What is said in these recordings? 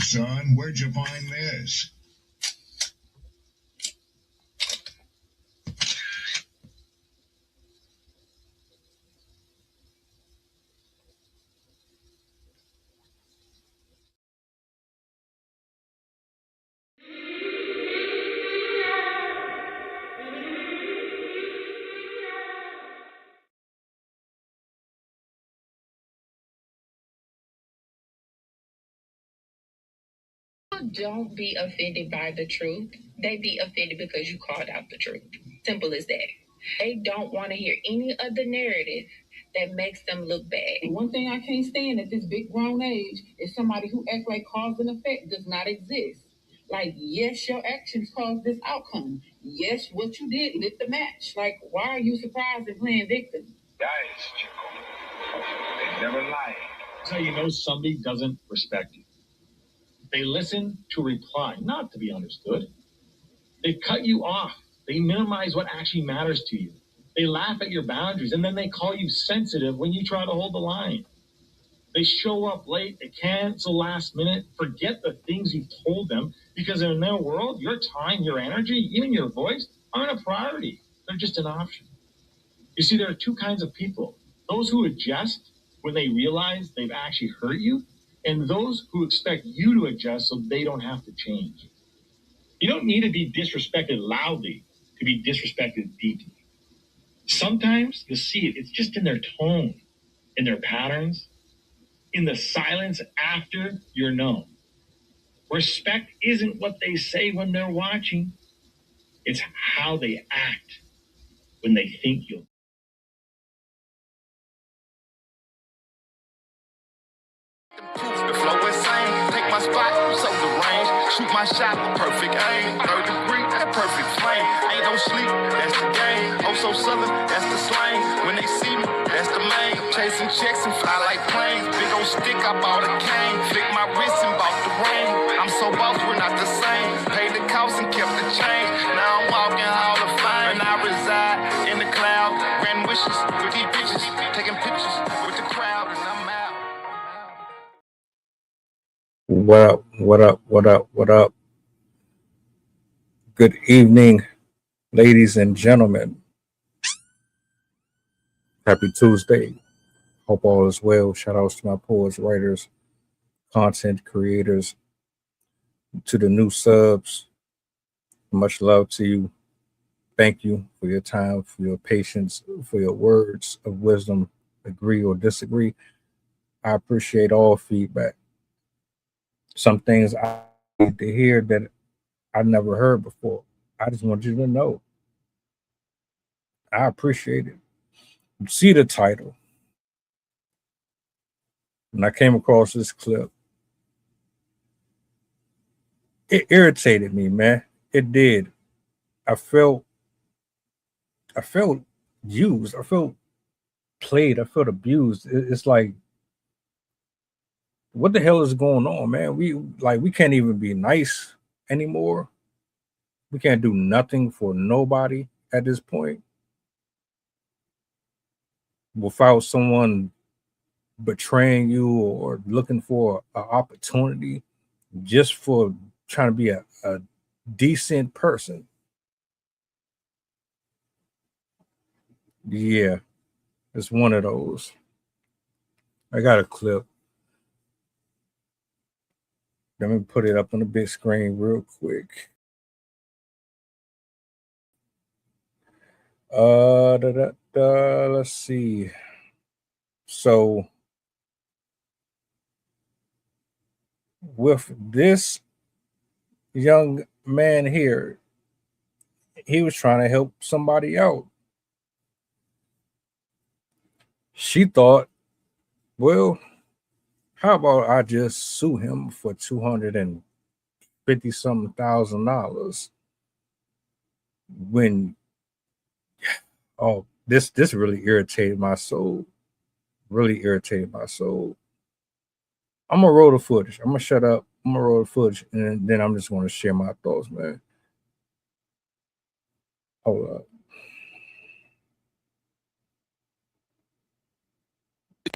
son, where'd you find this? Don't be offended by the truth. They be offended because you called out the truth. Simple as that. They don't want to hear any other narrative that makes them look bad. One thing I can't stand at this big grown age is somebody who acts like cause and effect does not exist. Like, yes, your actions caused this outcome. Yes, what you did lit the match. Like, why are you surprised and playing victim? Guys, Chico, they never lie. That's how you know somebody doesn't respect you. They listen to reply, not to be understood. They cut you off. They minimize what actually matters to you. They laugh at your boundaries, and then they call you sensitive when you try to hold the line. They show up late. They cancel last minute. Forget the things you've told them, because in their world, your time, your energy, even your voice aren't a priority. They're just an option. You see, there are two kinds of people. Those who adjust when they realize they've actually hurt you, and those who expect you to adjust so they don't have to change. You don't need to be disrespected loudly to be disrespected deeply. Sometimes you'll see it. It's just in their tone, in their patterns, in the silence after you're known. Respect isn't what they say when they're watching. It's how they act when they think you'll. The flow insane, take my spot, so the range. Shoot my shot with perfect aim. 3rd degree, that perfect flame. Ain't no sleep, that's the game. Oh, so southern, that's the slang. When they see me, that's the main. Chasing checks and fly like planes. Big old stick, I bought a cane. Flick my wrist and bought the ring. I'm so boss, we're not the same. Paid the cost and kept the change. Now I'm walking Hall of Fame. And I reside in the cloud. Grand wishes with these bitches. Taking pictures with the crowd, and I'm out. What up? What up? What up? What up? Good evening, ladies and gentlemen. Happy Tuesday. Hope all is well. Shout outs to my poets, writers, content creators, to the new subs. Much love to you. Thank you for your time, for your patience, for your words of wisdom, agree or disagree. I appreciate all feedback. Some things I need to hear that I never heard before. I just want you to know. I appreciate it. You see the title. When I came across this clip, it irritated me, man. It did. I felt used. I felt played. I felt abused. It's like, what the hell is going on, man? We can't even be nice anymore. We can't do nothing for nobody at this point without someone betraying you or looking for an opportunity just for trying to be a decent person. Yeah, it's one of those. I got a clip. Let me put it up on the big screen real quick. Let's see. So with this young man here, he was trying to help somebody out. She thought, well, how about I just sue him for $250,000 when this really irritated my soul. Really irritated my soul. I'm gonna roll the footage. I'm gonna shut up. I'm gonna roll the footage, and then I'm just gonna share my thoughts, man. Hold up.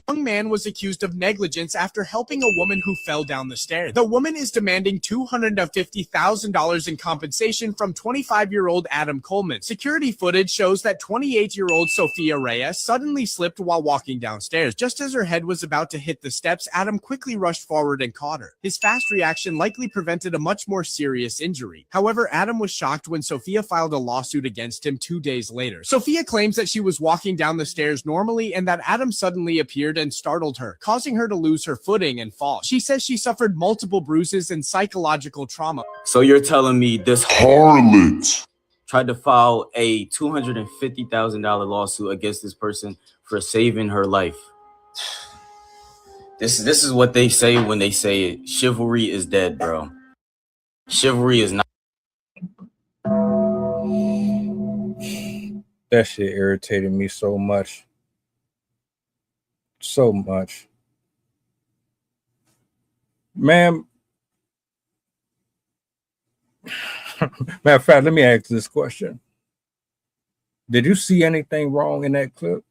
young man was accused of negligence after helping a woman who fell down the stairs. The woman is demanding $250,000 in compensation from 25-year-old Adam Coleman. Security footage shows that 28-year-old Sophia Reyes suddenly slipped while walking downstairs. Just as her head was about to hit the steps, Adam quickly rushed forward and caught her. His fast reaction likely prevented a much more serious injury. However, Adam was shocked when Sophia filed a lawsuit against him 2 days later. Sophia claims that she was walking down the stairs normally and that Adam suddenly appeared and startled her, causing her to lose her footing and fall. She says she suffered multiple bruises and psychological trauma. So you're telling me this harlot tried to file a $250,000 lawsuit against this person for saving her life? This is what they say when they say it. Chivalry is dead, bro. Chivalry is not. That shit irritated me so much. So much. Man, matter of fact, let me ask this question. Did you see anything wrong in that clip?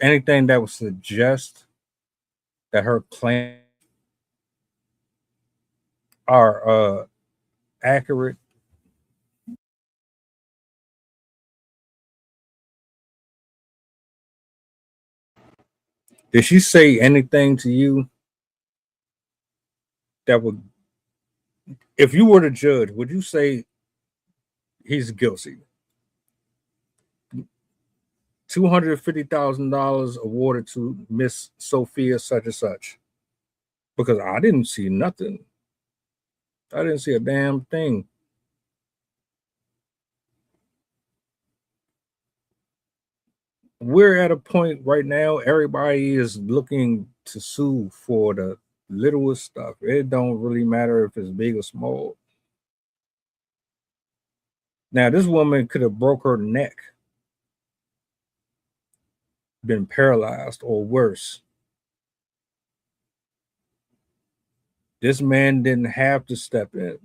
Anything that would suggest that her claims are accurate? Did she say anything to you that would, if you were the judge, would you say he's guilty? $250,000 awarded to Miss Sophia such and such. Because I didn't see nothing. I didn't see a damn thing. We're at a point right now, everybody is looking to sue for the littlest stuff. It don't really matter if it's big or small. Now, this woman could have broke her neck, been paralyzed, or worse. This man didn't have to step in.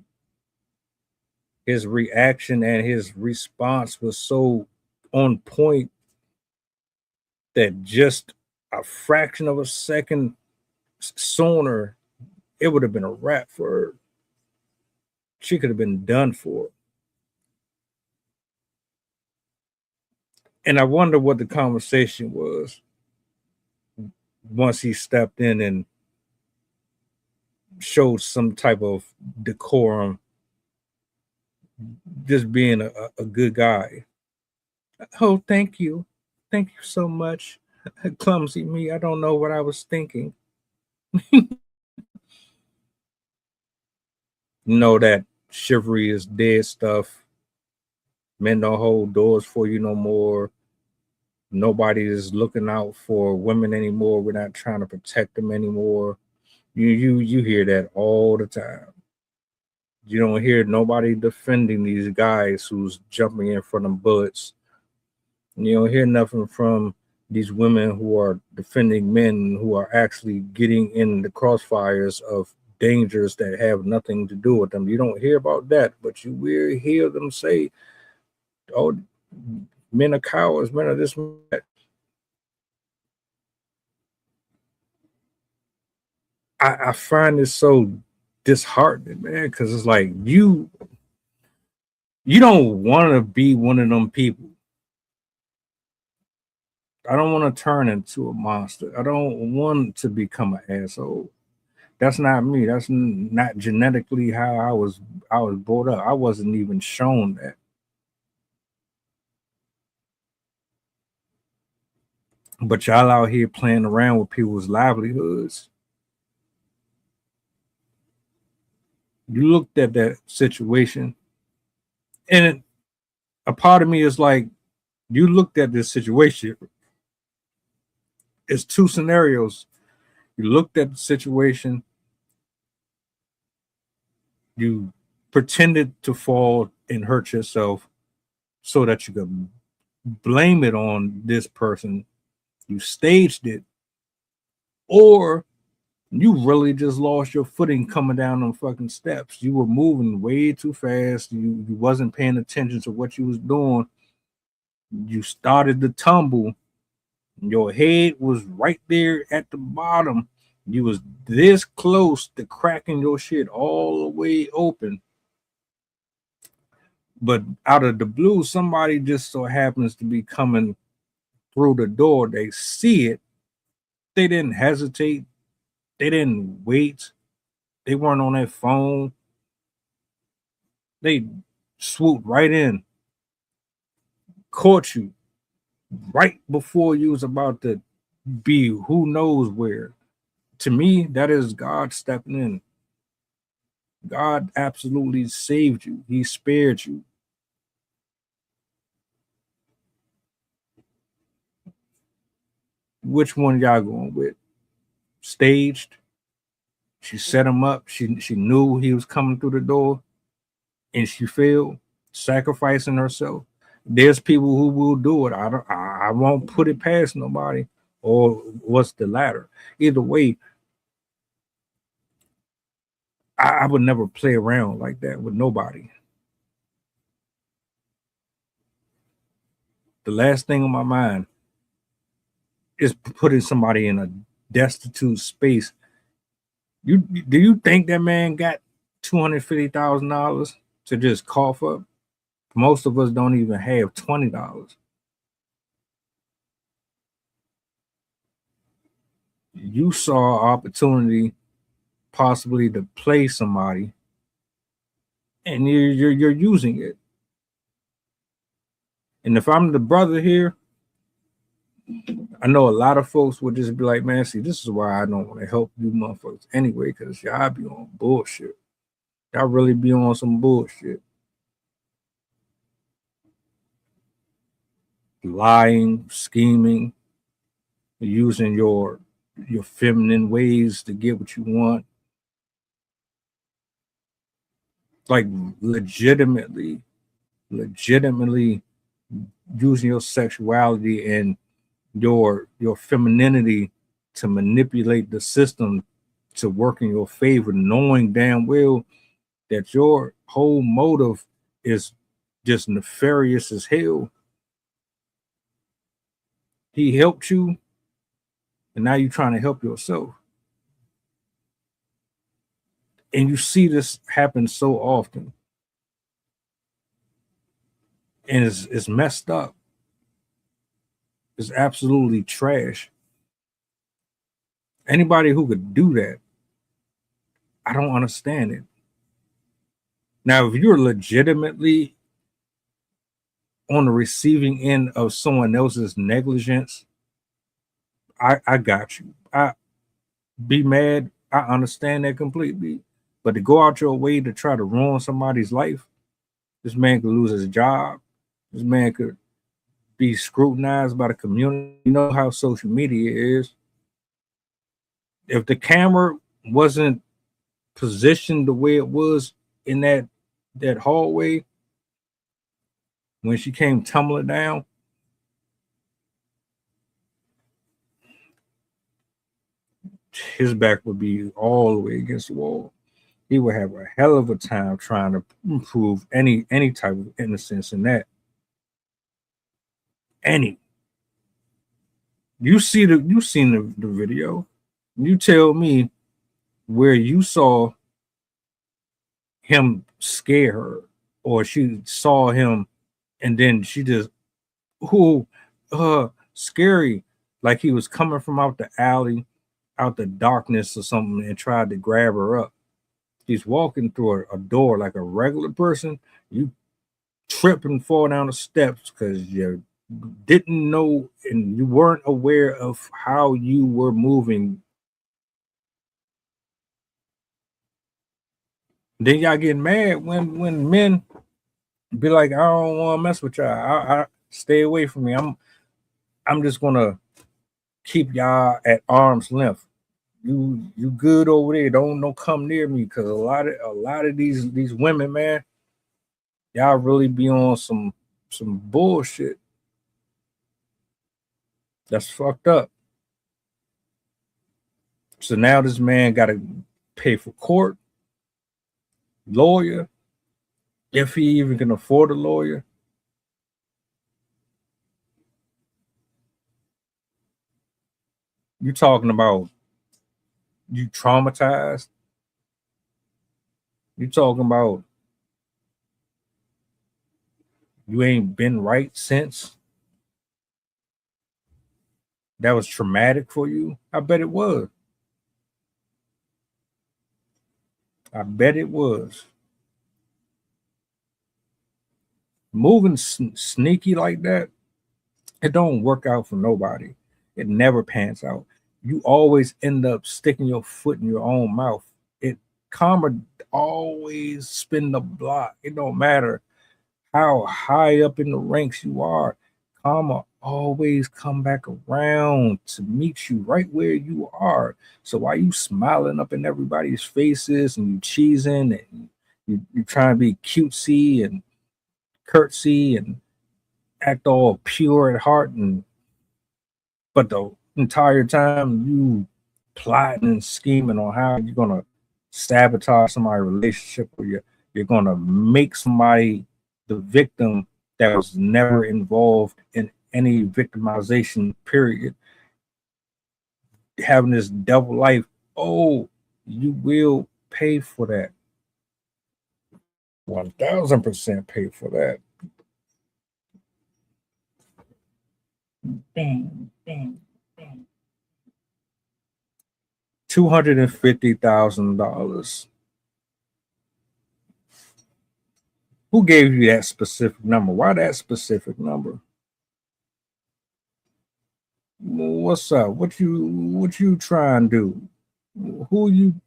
His reaction and his response was so on point that just a fraction of a second sooner, it would have been a wrap for her. She could have been done for. And I wonder what the conversation was once he stepped in and showed some type of decorum, just being a good guy. Oh, thank you. Thank you so much. Clumsy me. I don't know what I was thinking. Know that chivalry is dead stuff. Men don't hold doors for you no more. Nobody is looking out for women anymore. We're not trying to protect them anymore. You hear that all the time. You don't hear nobody defending these guys who's jumping in front of bullets. You don't hear nothing from these women who are defending men who are actually getting in the crossfires of dangers that have nothing to do with them. You don't hear about that, but you will hear them say, oh, men are cowards, men are this, that. I find it so disheartening, man, because it's like you don't want to be one of them people. I don't want to turn into a monster. I don't want to become an asshole. That's not me. That's not genetically how I was brought up. I wasn't even shown that. But y'all out here playing around with people's livelihoods. You looked at that situation, and a part of me is like, you looked at this situation. It's two scenarios. You looked at the situation. You pretended to fall and hurt yourself so that you could blame it on this person. You staged it. Or you really just lost your footing coming down them fucking steps. You were moving way too fast. You wasn't paying attention to what you was doing. You started to tumble. Your head was right there at the bottom. You was this close to cracking your shit all the way open. But out of the blue, somebody just so happens to be coming through the door. They see it. They didn't hesitate. They didn't wait. They weren't on their phone. They swooped right in, caught you right before you was about to be who knows where. To me, that is God stepping in. God absolutely saved you. He spared you. Which one y'all going with? Staged. She set him up. She knew he was coming through the door, and she failed, sacrificing herself. There's people who will do it. I won't put it past nobody. Or what's the latter? Either way, I would never play around like that with nobody. The last thing on my mind is putting somebody in a destitute space. Do you think that man got $250,000 to just cough up? Most of us don't even have $20. You saw an opportunity possibly to play somebody, and you're using it. And if I'm the brother here, I know a lot of folks would just be like, man, see, this is why I don't want to help you motherfuckers anyway, because y'all be on bullshit. Y'all really be on some bullshit. Lying, scheming, using your feminine ways to get what you want. Like legitimately using your sexuality and your femininity to manipulate the system to work in your favor, knowing damn well that your whole motive is just nefarious as hell. He helped you, and now you're trying to help yourself. And you see this happen so often. And it's messed up. It's absolutely trash. Anybody who could do that, I don't understand it. Now, if you're legitimately on the receiving end of someone else's negligence, I got you. I be mad. I understand that completely. But to go out your way to try to ruin somebody's life, this man could lose his job. This man could be scrutinized by the community. You know how social media is. If the camera wasn't positioned the way it was in that hallway when she came tumbling down, his back would be all the way against the wall. He would have a hell of a time trying to prove any type of innocence in that. Any. You seen the video. You tell me where you saw him scare her, or she saw him and then she just scary, like he was coming from out the alley, out the darkness or something, and tried to grab her up. She's walking through a door like a regular person. You trip and fall down the steps because you didn't know and you weren't aware of how you were moving. Then y'all get mad when men be like, I don't want to mess with y'all. I stay away from me. I'm just gonna keep y'all at arm's length. You good over there? Don't come near me, because a lot of these women, man, y'all really be on some bullshit. That's fucked up. So now this man got to pay for court, lawyer, if he even can afford a lawyer. You talking about you traumatized? You talking about you ain't been right since? That was traumatic for you? I bet it was. I bet it was. Moving sneaky like that, it don't work out for nobody. It never pans out. You always end up sticking your foot in your own mouth. It karma always spin the block. It don't matter how high up in the ranks you are. Karma always come back around to meet you right where you are. So why you smiling up in everybody's faces and you cheesing and you trying to be cutesy and curtsy and act all pure at heart, and but the entire time you plotting and scheming on how you're gonna sabotage somebody's relationship, or you're gonna make somebody the victim that was never involved in any victimization period, having this double life. Oh, you will pay for that. 1000% pay for that. Bang, bang, bang. $250,000. Who gave you that specific number? Why that specific number? What's up? What you trying to do? Who you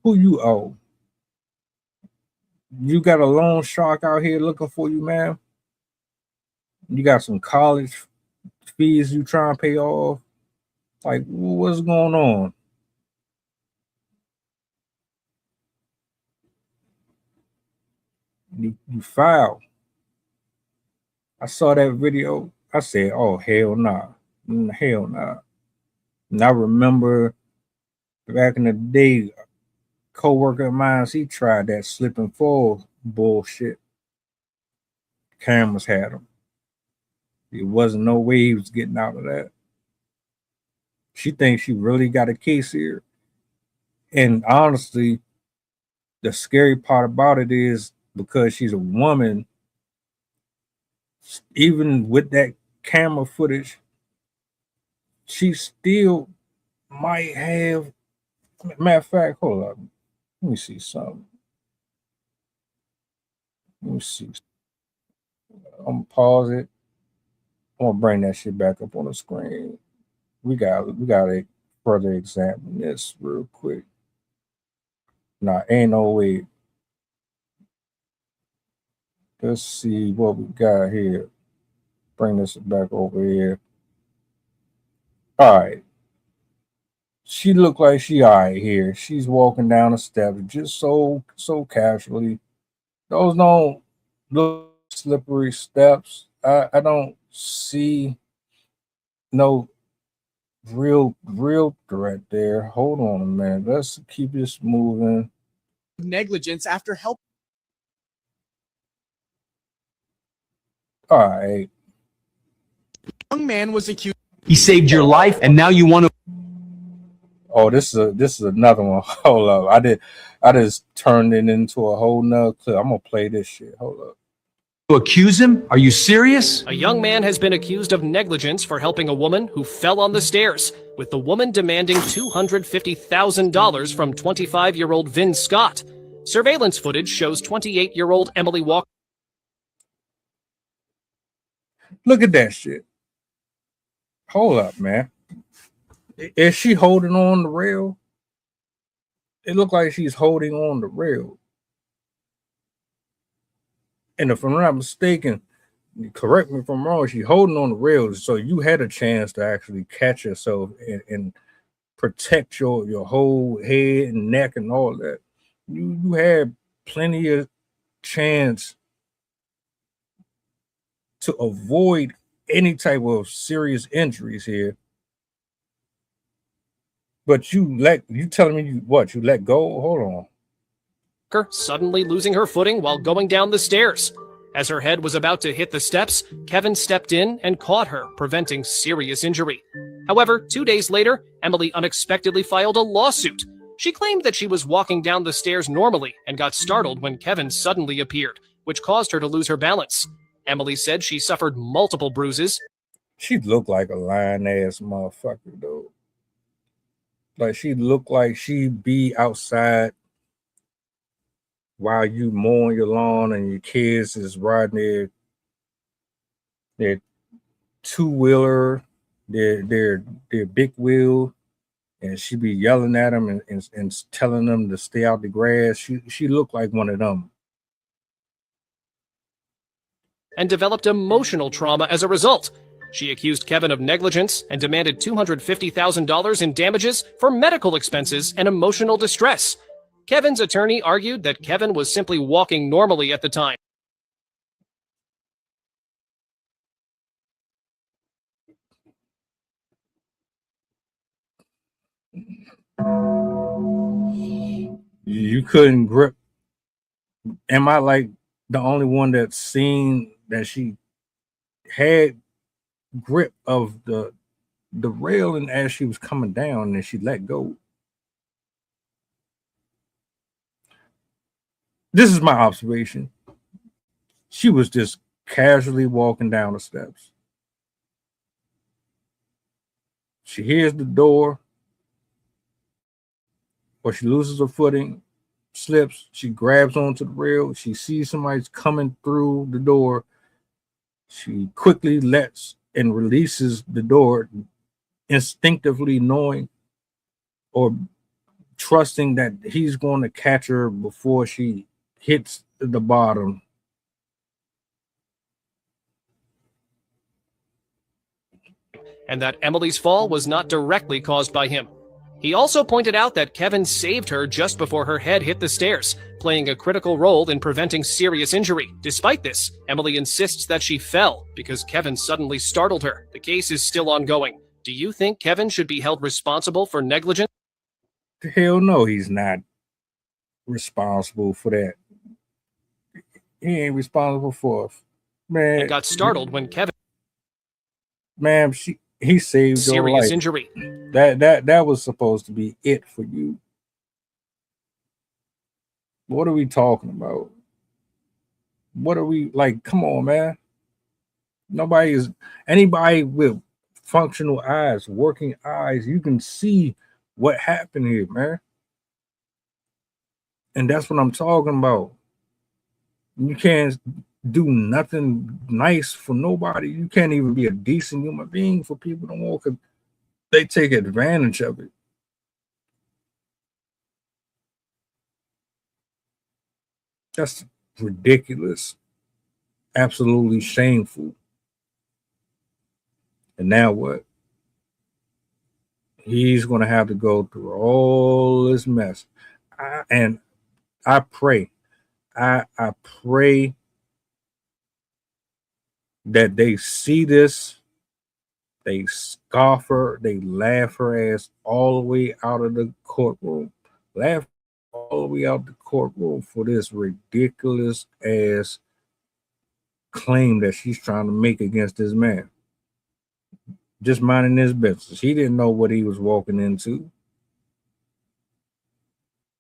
owe? You got a loan shark out here looking for you, man? You got some college fees you trying to pay off? Like, what's going on? You filed. I saw that video. I said, oh, hell nah. Hell nah. And I remember back in the day, a co-worker of mine, he tried that slip and fall bullshit. Cameras had him. There wasn't no way he was getting out of that. She thinks she really got a case here. And honestly, the scary part about it is because she's a woman, even with that camera footage, she still might have. Matter of fact, hold up. Let me see something. Let me see. I'm gonna pause it. I'm gonna bring that shit back up on the screen. We got to further examine this real quick. Nah, ain't no way. Let's see what we got here. Bring this back over here. All right. She looked like she all right here. She's walking down the steps just so casually. Those don't look slippery steps. I don't see no real threat there. Hold on a minute. Let's keep this moving. Negligence after help. All right. Young man was accused. He saved your life, and now you want to. Oh, this is another one. Hold up. I just turned it into a whole nother clip. I'm gonna play this shit. Hold up. To accuse him? Are you serious? A young man has been accused of negligence for helping a woman who fell on the stairs, with the woman demanding $250,000 from 25-year-old Vin Scott. Surveillance footage shows 28-year-old Emily Walker. Look at that shit. Hold up, man. Is she holding on the rail? It looked like she's holding on the rail. And if I'm not mistaken, correct me if I'm wrong, she's holding on the rails, so you had a chance to actually catch yourself and protect your whole head and neck and all that. You had plenty of chance to avoid any type of serious injuries here. But you telling me you let go? Hold on. Suddenly losing her footing while going down the stairs. As her head was about to hit the steps, Kevin stepped in and caught her, preventing serious injury. However, 2 days later, Emily unexpectedly filed a lawsuit. She claimed that she was walking down the stairs normally and got startled when Kevin suddenly appeared, which caused her to lose her balance. Emily said she suffered multiple bruises. She looked like a lying ass motherfucker, though. Like, she looked like she'd be outside while you mowing your lawn and your kids is riding their two-wheeler, their big wheel, and she be yelling at them and telling them to stay out the grass. She looked like one of them. And developed emotional trauma as a result. She accused Kevin of negligence and demanded $250,000 in damages for medical expenses and emotional distress. Kevin's attorney argued that Kevin was simply walking normally at the time. You couldn't grip. Am I like the only one that's seen that she had grip of the railing as she was coming down and she let go? This is my observation. She was just casually walking down the steps. She hears the door, or she loses her footing, slips, she grabs onto the rail, she sees somebody's coming through the door. She quickly lets and releases the door, instinctively knowing or trusting that he's going to catch her before she hits the bottom. And that Emily's fall was not directly caused by him. He also pointed out that Kevin saved her just before her head hit the stairs, playing a critical role in preventing serious injury. Despite this, Emily insists that she fell because Kevin suddenly startled her. The case is still ongoing. Do you think Kevin should be held responsible for negligence? Hell no, he's not responsible for that. He ain't responsible for it. Man. And got startled when Kevin... Ma'am, he saved your life. Serious injury. That was supposed to be it for you. What are we talking about? What are we like? Come on, man. Anybody with functional eyes, working eyes, you can see what happened here, man. And that's what I'm talking about. You can't do nothing nice for nobody. You can't even be a decent human being for people no more because they take advantage of it. That's ridiculous. Absolutely shameful. And now what? He's going to have to go through all this mess. I pray that they see this, they scoff her, they laugh her ass all the way out of the courtroom. Laugh all the way out the courtroom for this ridiculous ass claim that she's trying to make against this man. Just minding his business. He didn't know what he was walking into.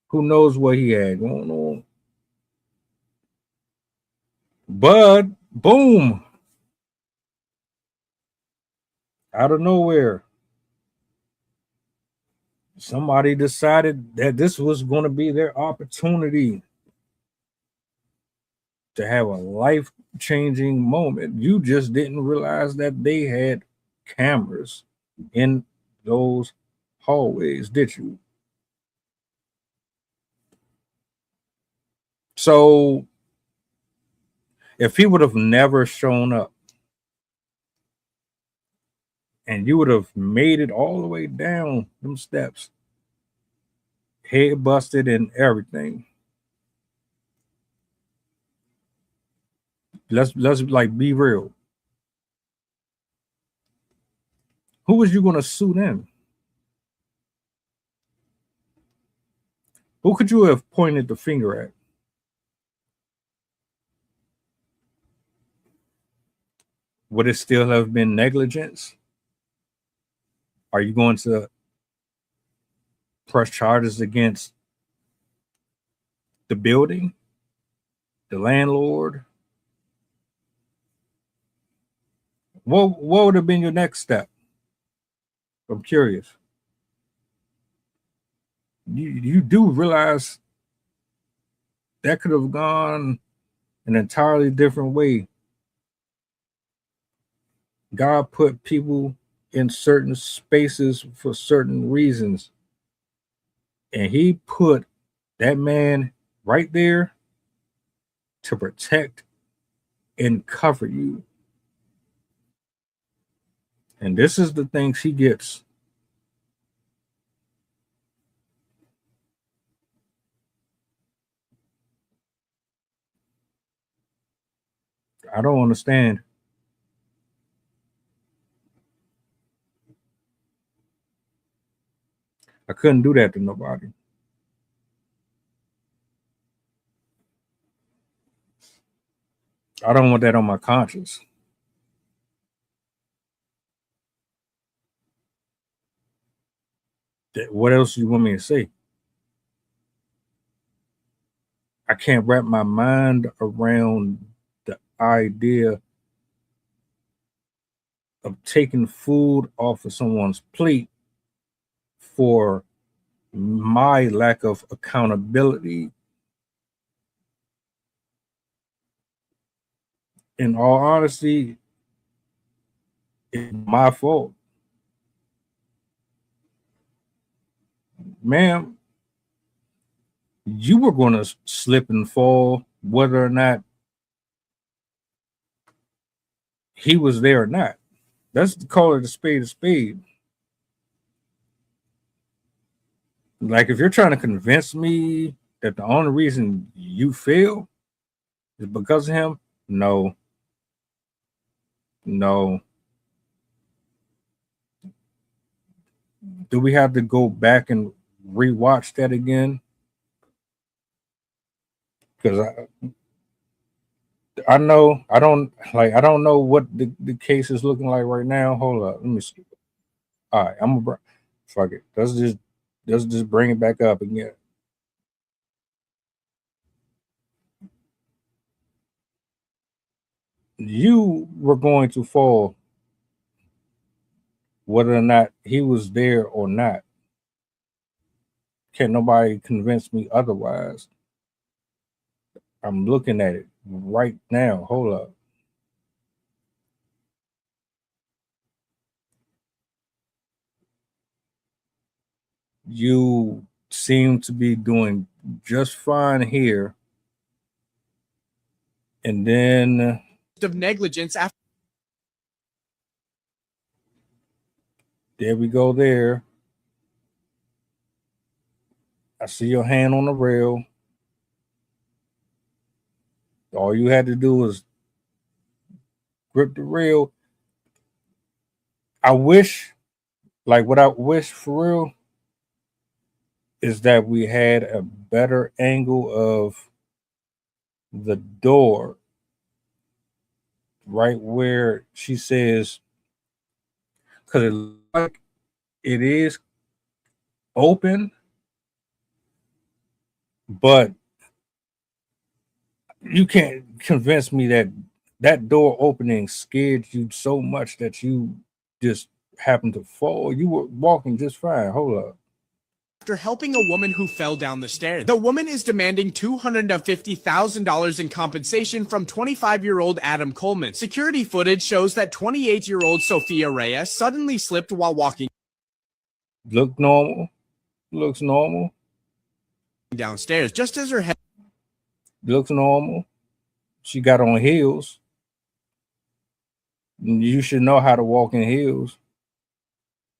Who knows what he had going on? But boom, out of nowhere, somebody decided that this was going to be their opportunity to have a life-changing moment. You just didn't realize that they had cameras in those hallways, did you? So if he would have never shown up and you would have made it all the way down them steps, head busted and everything, let's like be real. Who was you going to sue then? Who could you have pointed the finger at? Would it still have been negligence? Are you going to press charges against the building, the landlord? What would have been your next step? I'm curious. You do realize that could have gone an entirely different way. God put people in certain spaces for certain reasons. And he put that man right there to protect and cover you. And this is the things he gets. I don't understand. I couldn't do that to nobody. I don't want that on my conscience. What else do you want me to say? I can't wrap my mind around the idea of taking food off of someone's plate for my lack of accountability. In all honesty, it's my fault. Ma'am, you were going to slip and fall whether or not he was there or not. Let's call it a spade a spade. Like, if you're trying to convince me that the only reason you fail is because of him, no. Do we have to go back and rewatch that again? Because I know I don't know what the case is looking like right now. Hold up, let me see. All right, I'm gonna fuck it. Let's just bring it back up again. You were going to fall whether or not he was there or not. Can't nobody convince me otherwise. I'm looking at it right now. Hold up. You seem to be doing just fine here. And then of negligence after there we go there. I see your hand on the rail. All you had to do was grip the rail. I wish, like what I wish for real, is that we had a better angle of the door right where she says, because it looks like it is open, but you can't convince me that that door opening scared you so much that you just happened to fall. You were walking just fine. Hold up. After helping a woman who fell down the stairs. The woman is demanding $250,000 in compensation from 25-year-old Adam Coleman. Security footage shows that 28-year-old Sophia Reyes suddenly slipped while walking Looks normal downstairs, just as her head looks normal. She got on heels. You should know how to walk in heels.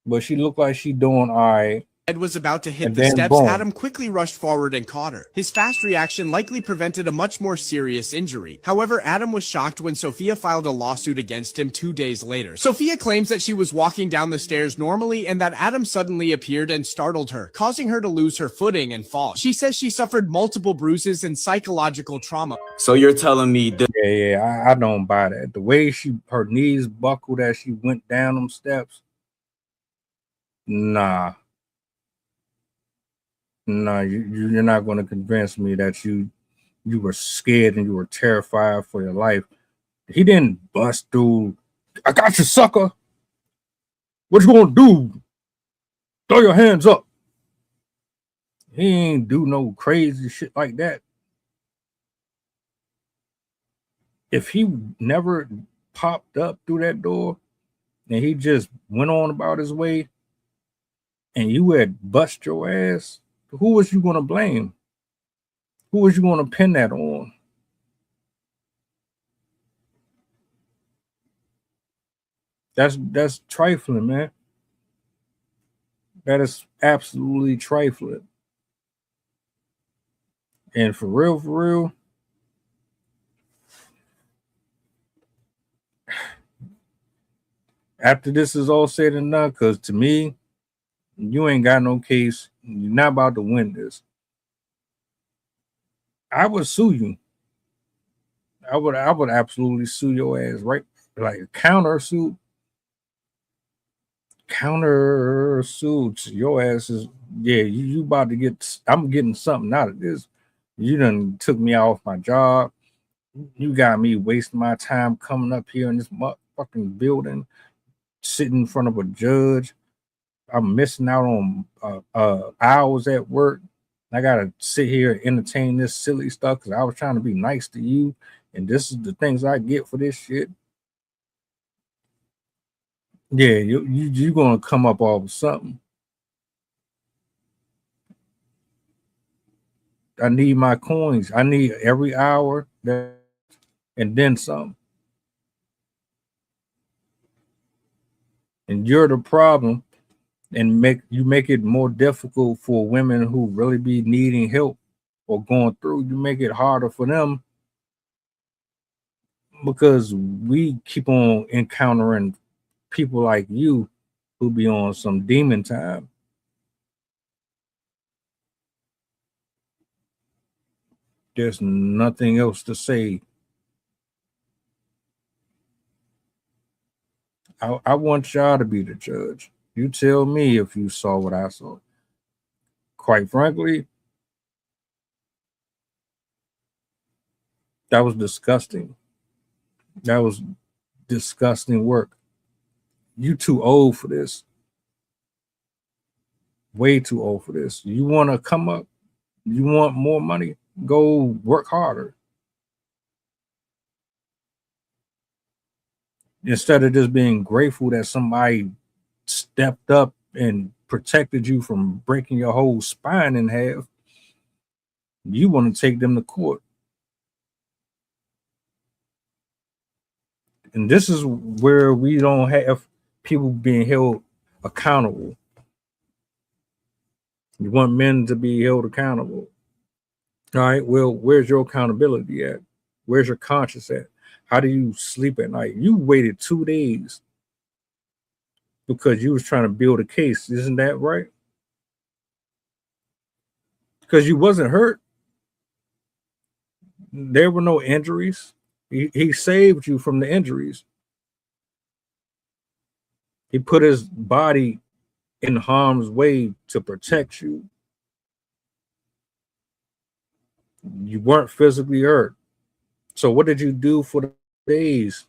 But she looked like she doing all right. was about to hit And the then steps, boom. Adam quickly rushed forward and caught her. His fast reaction likely prevented a much more serious injury. However, Adam was shocked when Sophia filed a lawsuit against him 2 days later. Sophia claims that she was walking down the stairs normally and that Adam suddenly appeared and startled her, causing her to lose her footing and fall. She says she suffered multiple bruises and psychological trauma. So you're telling me that Yeah, I don't buy that. The way her knees buckled as she went down them steps. Nah, you're not going to convince me that you were scared and you were terrified for your life. He didn't bust through. I got you, sucker. What you gonna do? Throw your hands up. He ain't do no crazy shit like that. If he never popped up through that door and he just went on about his way and you had bust your ass, who was you gonna blame? Who was you gonna pin that on? That's trifling, man. That is absolutely trifling. And for real, after this is all said and done, because to me, you ain't got no case. You're not about to win this. I would sue you. I would absolutely sue your ass, right? Like counter suit. Your ass is, yeah, you about to get, I'm getting something out of this. You done took me off my job. You got me wasting my time coming up here in this fucking building, sitting in front of a judge. I'm missing out on hours at work. I gotta sit here and entertain this silly stuff because I was trying to be nice to you, and this is the things I get for this shit. Yeah, you gonna come up off with something. I need my coins. I need every hour that, and then some. And you're the problem, and make it more difficult for women who really be needing help or going through. You make it harder for them because we keep on encountering people like you who be on some demon time. There's nothing else to say. I want y'all to be the judge. You tell me if you saw what I saw. Quite frankly, that was disgusting. That was disgusting work. You too old for this. Way too old for this. You want to come up? You want more money? Go work harder. Instead of just being grateful that somebody stepped up and protected you from breaking your whole spine in half, you want to take them to court. And this is where we don't have people being held accountable. You want men to be held accountable. All right, well, where's your accountability at? Where's your conscience at? How do you sleep at night? You waited 2 days because you was trying to build a case. Isn't that right? Because you wasn't hurt. There were no injuries. He saved you from the injuries. He put his body in harm's way to protect you. You weren't physically hurt. So what did you do for the days?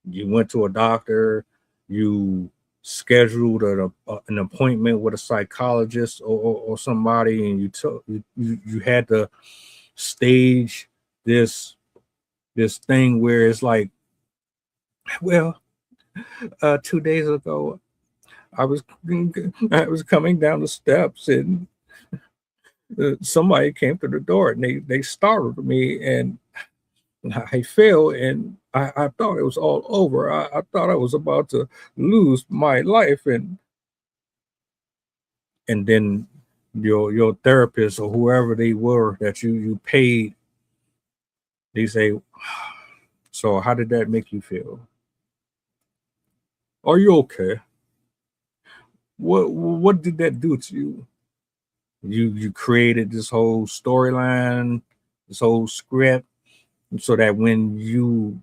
You went to a doctor, you scheduled an appointment with a psychologist or somebody, and you had to stage this thing where it's like, well, 2 days ago I was coming down the steps and somebody came to the door and they startled me and I fell and I thought it was all over. I thought I was about to lose my life, and then your therapist or whoever they were that you paid, they say, so how did that make you feel? Are you okay? What did that do to you? You created this whole storyline, this whole script, so that when you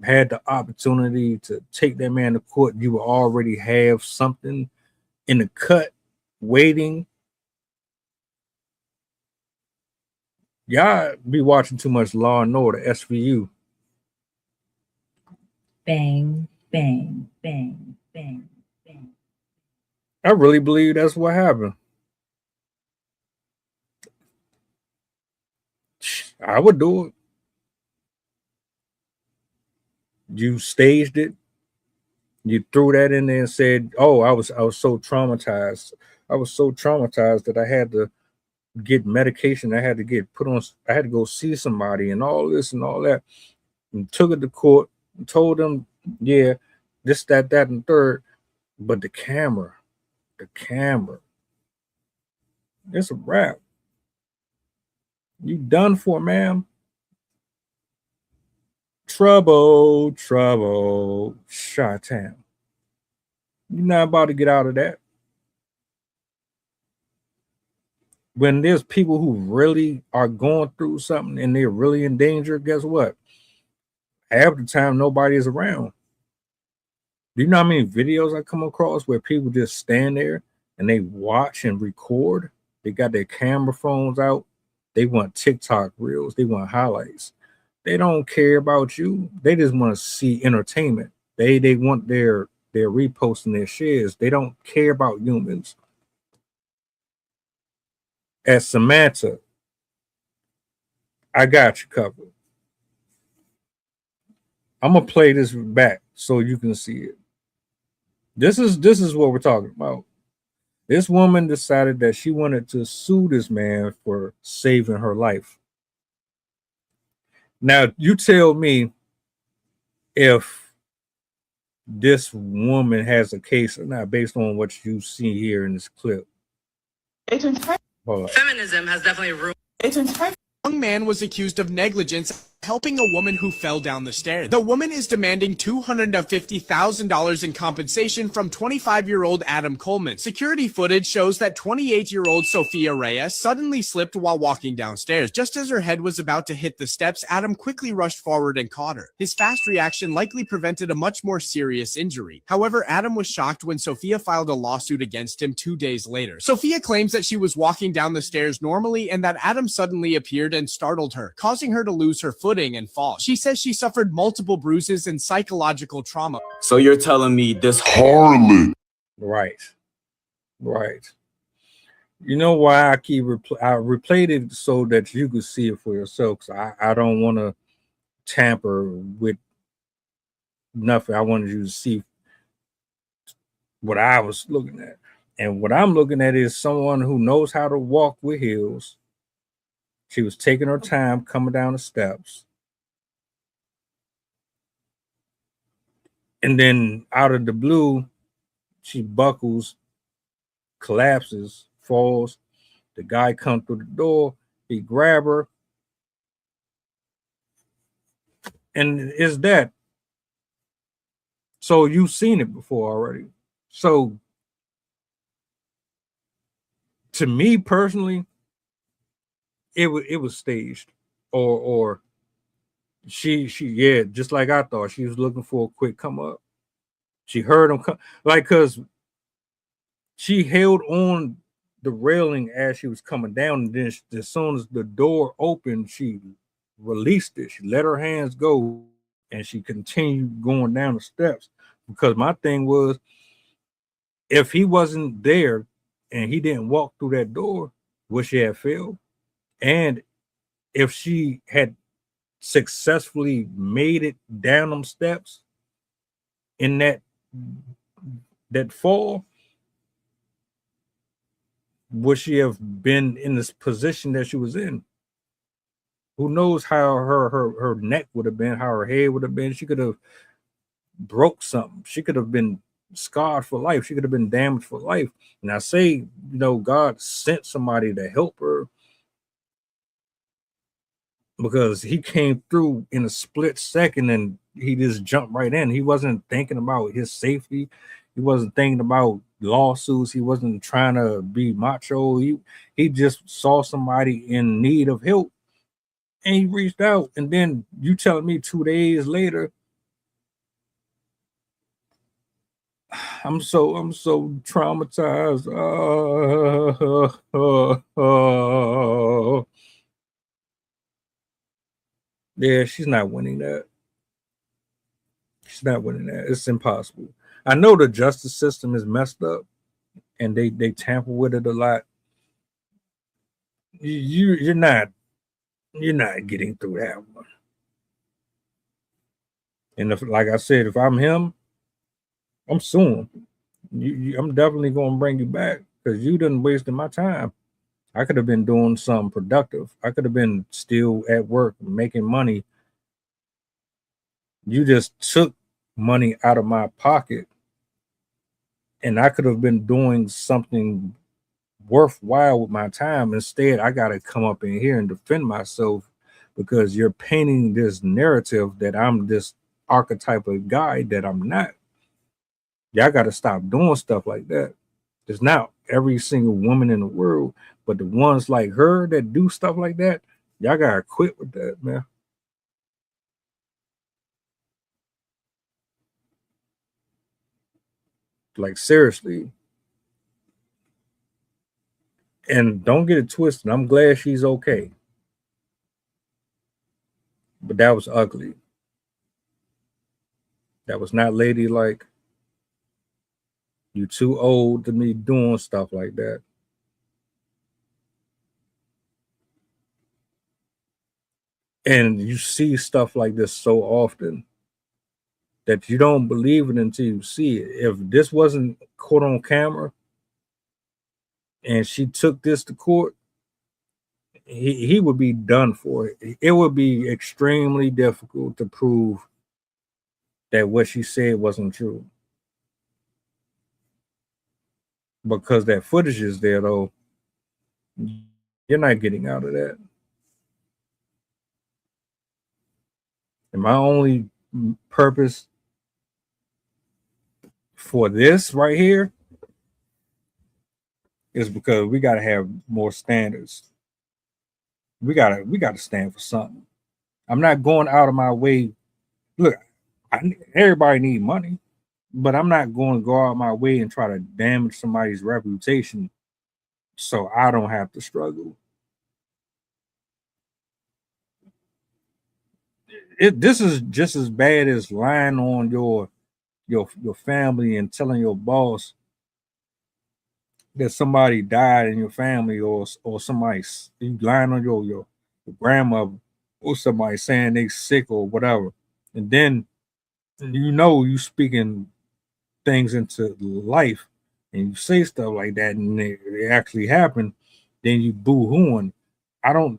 had the opportunity to take that man to court, you will already have something in the cut waiting. Y'all be watching too much Law and Order, SVU. Bang, bang, bang, bang, bang. I really believe that's what happened. I would do it. You staged it. You threw that in there and said, "Oh, I was so traumatized. I was so traumatized that I had to get medication. I had to get put on. I had to go see somebody and all this and all that." And took it to court and told them, "Yeah, this, that, and third." But the camera, it's a wrap. You done for, ma'am. Trouble, Chi-Town. You're not about to get out of that. When there's people who really are going through something and they're really in danger, guess what? Half the time, nobody is around. Do you know how many videos I come across where people just stand there and they watch and record? They got their camera phones out. They want TikTok reels. They want highlights. They don't care about you. They just want to see entertainment. They want their reposts and their shares. They don't care about humans. As Samantha, I got you covered. I'm gonna play this back so you can see it. This is what we're talking about. This woman decided that she wanted to sue this man for saving her life. Now, you tell me if this woman has a case or not based on what you see here in this clip. Feminism has definitely ruined. A young man was accused of negligence helping a woman who fell down the stairs. The woman is demanding $250,000 in compensation from 25-year-old Adam Coleman. Security footage shows that 28-year-old Sophia Reyes suddenly slipped while walking downstairs. Just as her head was about to hit the steps, Adam quickly rushed forward and caught her. His fast reaction likely prevented a much more serious injury. However, Adam was shocked when Sophia filed a lawsuit against him 2 days later. Sophia claims that she was walking down the stairs normally and that Adam suddenly appeared and startled her, causing her to lose her footing and fall. She says she suffered multiple bruises and psychological trauma. So you're telling me this harlot? Right. You know why I keep I replayed it so that you could see it for yourself. Because I don't want to tamper with nothing. I wanted you to see what I was looking at. And what I'm looking at is someone who knows how to walk with heels. She was taking her time coming down the steps. And then out of the blue, she buckles, collapses, falls. The guy comes through the door. He grab her. And it's that. So you've seen it before already. So to me personally, it was staged, or she just like I thought, she was looking for a quick come up. She heard him come, like, because she held on the railing as she was coming down, and then as soon as the door opened, she released it. She let her hands go, and she continued going down the steps. Because my thing was, if he wasn't there and he didn't walk through that door, would she have failed? And if she had successfully made it down them steps in that fall, would she have been in this position that she was in? Who knows how her neck would have been, how her head would have been. She could have broke something. She could have been scarred for life. She could have been damaged for life. And I say, God sent somebody to help her, because he came through in a split second and he just jumped right in. He wasn't thinking about his safety. He wasn't thinking about lawsuits. He wasn't trying to be macho. He just saw somebody in need of help and he reached out. And then you telling me 2 days later I'm so traumatized. Yeah, she's not winning that. She's not winning that. It's impossible. I know the justice system is messed up and they tamper with it a lot. You're not getting through that one. And if, like I said, if I'm him, I'm suing. I'm definitely gonna bring you back because you done wasted my time. I could have been doing something productive. I could have been still at work making money. You just took money out of my pocket, and I could have been doing something worthwhile with my time. Instead, I got to come up in here and defend myself because you're painting this narrative that I'm this archetype of guy that I'm not. Y'all got to stop doing stuff like that. There's not every single woman in the world, but the ones like her that do stuff like that, y'all got to quit with that, man. Like, seriously. And don't get it twisted. I'm glad she's okay. But that was ugly. That was not ladylike. You too old to be doing stuff like that. And you see stuff like this so often that you don't believe it until you see it. If this wasn't caught on camera and she took this to court, he would be done for. It would be extremely difficult to prove that what she said wasn't true. Because that footage is there, though, you're not getting out of that. And my only purpose for this right here is because we got to have more standards. We gotta stand for something. I'm not going out of my way. Look, everybody need money, but I'm not going to go out of my way and try to damage somebody's reputation so I don't have to struggle. This is just as bad as lying on your family and telling your boss that somebody died in your family, or somebody, you lying on your grandmother, or somebody saying they sick or whatever, and then you speaking things into life, and you say stuff like that, and it actually happened, then you boo-hooing. I don't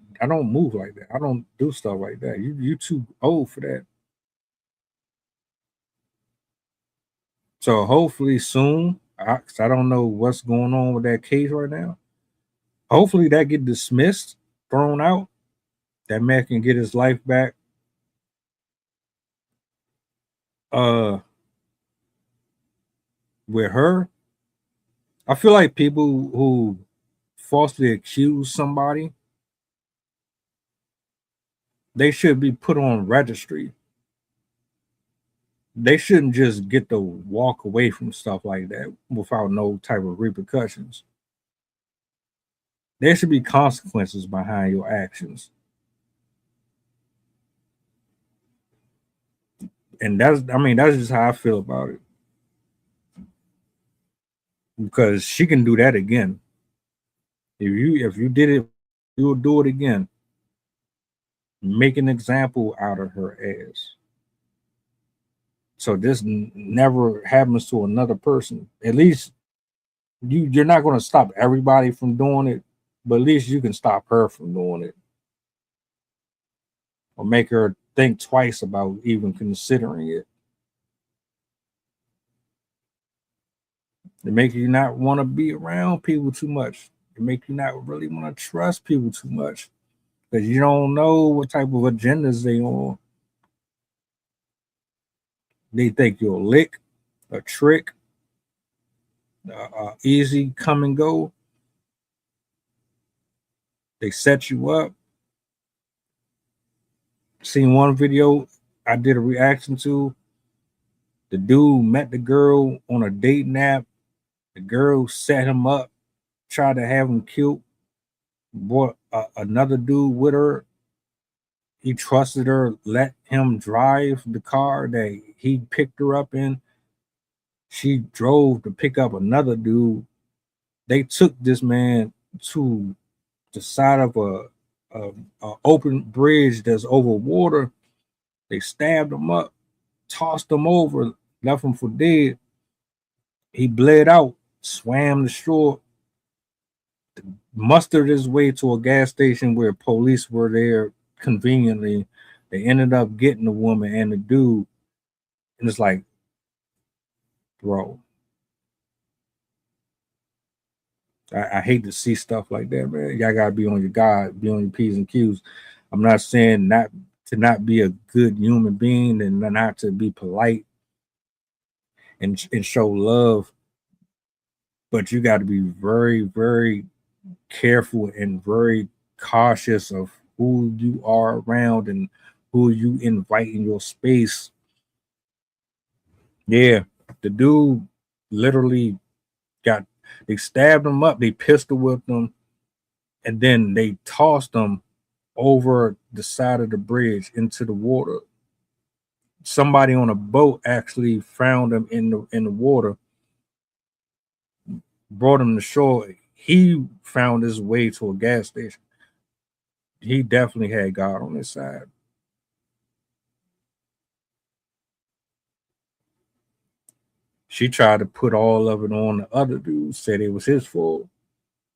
move like that. I don't do stuff like that. You too old for that. So hopefully soon, cause I don't know what's going on with that case right now. Hopefully that get dismissed, thrown out. That man can get his life back. With her, I feel like people who falsely accuse somebody, they should be put on registry. They shouldn't just get to walk away from stuff like that without no type of repercussions. There should be consequences behind your actions. And that's just how I feel about it. Because she can do that again. If you did it, you'll do it again. Make an example out of her ass. So this never happens to another person. At least you're not going to stop everybody from doing it, but at least you can stop her from doing it, or make her think twice about even considering it. It makes you not want to be around people too much. It makes you not really want to trust people too much because you don't know what type of agendas they on. They think you're a lick, a trick, easy come and go. They set you up. Seen one video I did a reaction to. The dude met the girl on a dating app. The girl set him up, tried to have him killed, brought another dude with her. He trusted her, let him drive the car that he picked her up in. She drove to pick up another dude. They took this man to the side of a open bridge that's over water. They stabbed him up, tossed him over, left him for dead. He bled out, swam the shore, mustered his way to a gas station where police were there conveniently. They ended up getting the woman and the dude. And it's like, bro, I hate to see stuff like that, man. Y'all gotta be on your guard, be on your P's and Q's. I'm not saying not to not be a good human being and not to be polite and show love, but you got to be very, very careful and very cautious of who you are around and who you invite in your space. Yeah, the dude literally they stabbed him up, they pistol whipped him, and then they tossed him over the side of the bridge into the water. Somebody on a boat actually found him in the water, brought him to shore. He found his way to a gas station. He definitely had God on his side. She tried to put all of it on the other dude, said it was his fault,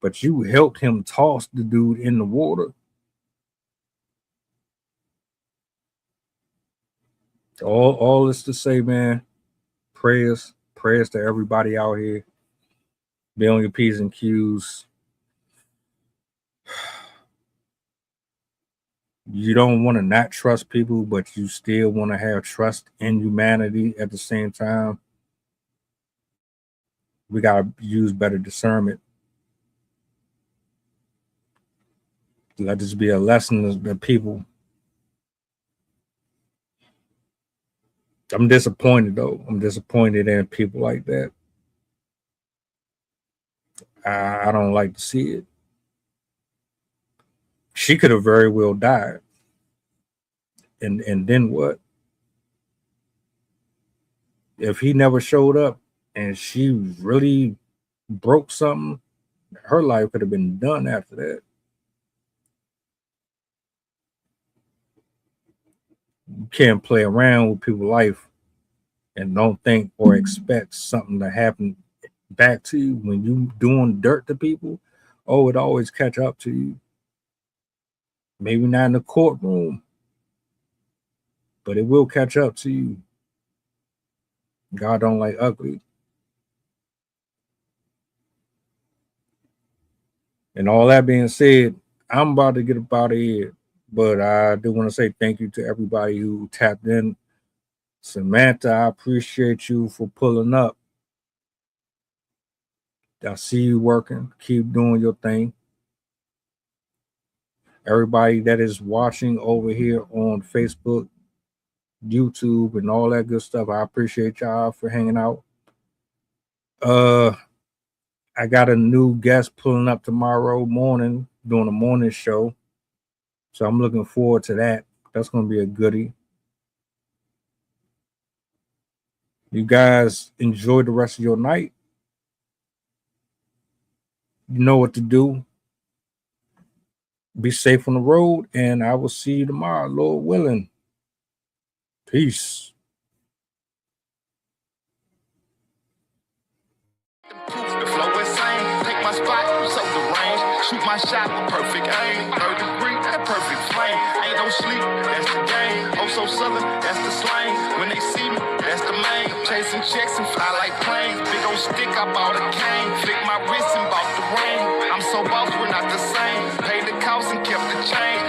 but you helped him toss the dude in the water. All this to say, man, prayers to everybody out here. Be on your P's and Q's. You don't want to not trust people, but you still want to have trust in humanity at the same time. We got to use better discernment. Let this be a lesson to people. I'm disappointed, though. I'm disappointed in people like that. I don't like to see it. She could have very well died. And then what? If he never showed up and she really broke something, her life could have been done after that. You can't play around with people's life and don't think or expect something to happen back to you. When you doing dirt to people, it always catch up to you. Maybe not in the courtroom, but it will catch up to you. God don't like ugly. And all that being said, I'm about to get up out of here, but I do want to say thank you to everybody who tapped in. Samantha, I appreciate you for pulling up. I see you working. Keep doing your thing. Everybody that is watching over here on Facebook, YouTube, and all that good stuff, I appreciate y'all for hanging out. I got a new guest pulling up tomorrow morning, doing a morning show. So I'm looking forward to that. That's going to be a goodie. You guys enjoy the rest of your night. You know what to do. Be safe on the road, and I will see you tomorrow, Lord willing. Peace. The flow insane, take my spot, so the range. Shoot my shot with perfect aim. 3rd degree, that perfect flame. Ain't no sleep, that's the game. Oh, so southern, that's the slang. When they see me, that's the main. Chasing checks and fly like planes. Big old stick, I bought a cane. Flick my wrist and bought the ring. I'm so boss, we're not the same. Paid the cost and kept the change.